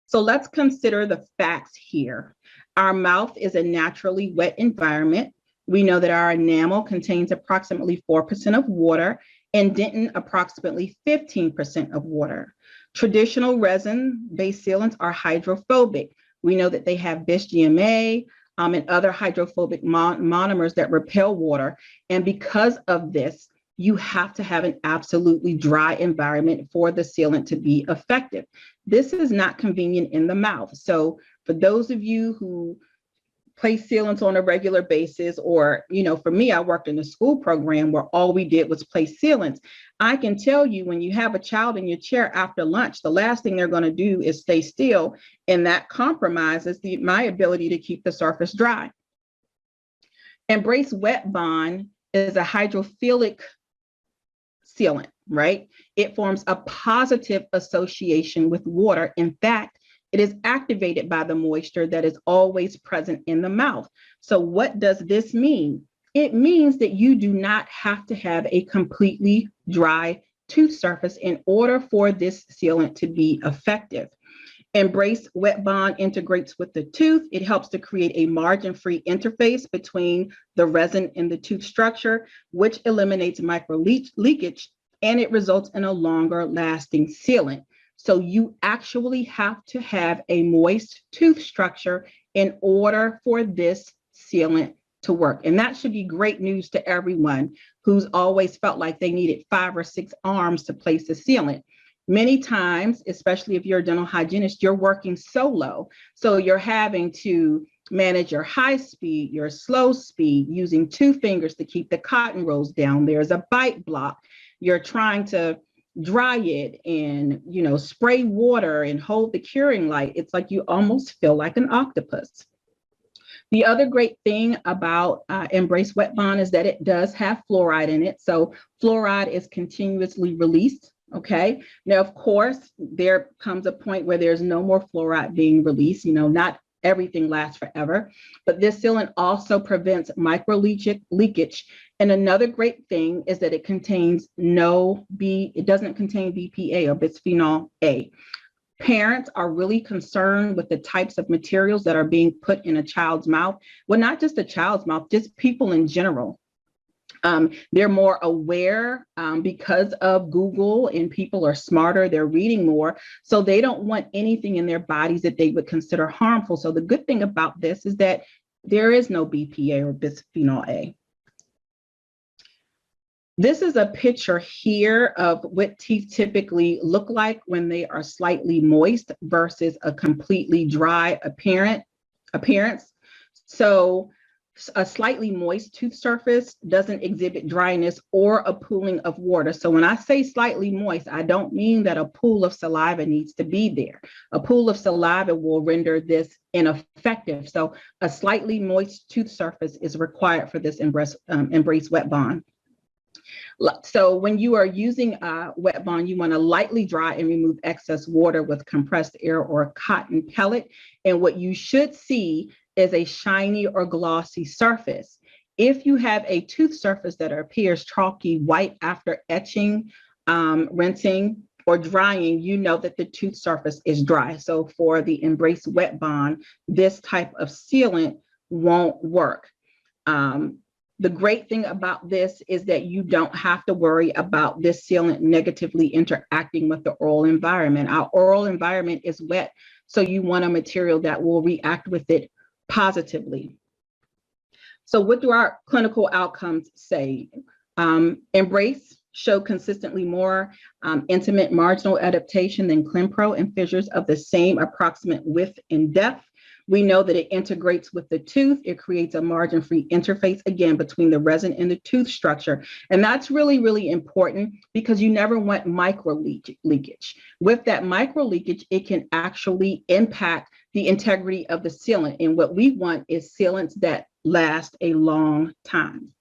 So let's consider the facts here. Our mouth is a naturally wet environment. We know that our enamel contains approximately 4% of water and dentin approximately 15% of water. Traditional resin-based sealants are hydrophobic. We know that they have bis-GMA and other hydrophobic monomers that repel water. And because of this, you have to have an absolutely dry environment for the sealant to be effective. This is not convenient in the mouth. So for those of you who place sealants on a regular basis, or, for me, I worked in a school program where all we did was place sealants. I can tell you, when you have a child in your chair after lunch, the last thing they're going to do is stay still, and that compromises my ability to keep the surface dry. Embrace WetBond is a hydrophilic sealant, right? It forms a positive association with water. In fact, it is activated by the moisture that is always present in the mouth. So what does this mean? It means that you do not have to have a completely dry tooth surface in order for this sealant to be effective. Embrace WetBond integrates with the tooth. It helps to create a margin-free interface between the resin and the tooth structure, which eliminates micro leakage, and it results in a longer lasting sealant. So you actually have to have a moist tooth structure in order for this sealant to work. And that should be great news to everyone who's always felt like they needed 5 or 6 arms to place a sealant. Many times, especially if you're a dental hygienist, you're working solo. So you're having to manage your high speed, your slow speed, using 2 fingers to keep the cotton rolls down. There's a bite block. You're trying to dry it and, spray water and hold the curing light. It's like you almost feel like an octopus. The other great thing about Embrace WetBond is that it does have fluoride in it. So fluoride is continuously released. Okay. Now, of course, there comes a point where there's no more fluoride being released. Not everything lasts forever, but this sealant also prevents micro leakage. And another great thing is that it contains it doesn't contain BPA or bisphenol A. Parents are really concerned with the types of materials that are being put in a child's mouth. Well, not just a child's mouth, just people in general. They're more aware because of Google, and people are smarter, they're reading more. So they don't want anything in their bodies that they would consider harmful. So the good thing about this is that there is no BPA or bisphenol A. This is a picture here of what teeth typically look like when they are slightly moist versus a completely dry appearance. So a slightly moist tooth surface doesn't exhibit dryness or a pooling of water. So when I say slightly moist, I don't mean that a pool of saliva needs to be there. A pool of saliva will render this ineffective. So a slightly moist tooth surface is required for this Embrace WetBond. So when you are using WetBond, you want to lightly dry and remove excess water with compressed air or a cotton pellet. And what you should see is a shiny or glossy surface. If you have a tooth surface that appears chalky white after etching, rinsing, or drying, you know that the tooth surface is dry. So for the Embrace WetBond, this type of sealant won't work. The great thing about this is that you don't have to worry about this sealant negatively interacting with the oral environment. Our oral environment is wet, so you want a material that will react with it positively. So what do our clinical outcomes say? Embrace showed consistently more intimate marginal adaptation than Clinpro and fissures of the same approximate width and depth. We know that it integrates with the tooth. It creates a margin-free interface, again, between the resin and the tooth structure. And that's really, really important because you never want micro leakage. With that micro leakage, it can actually impact the integrity of the sealant. And what we want is sealants that last a long time.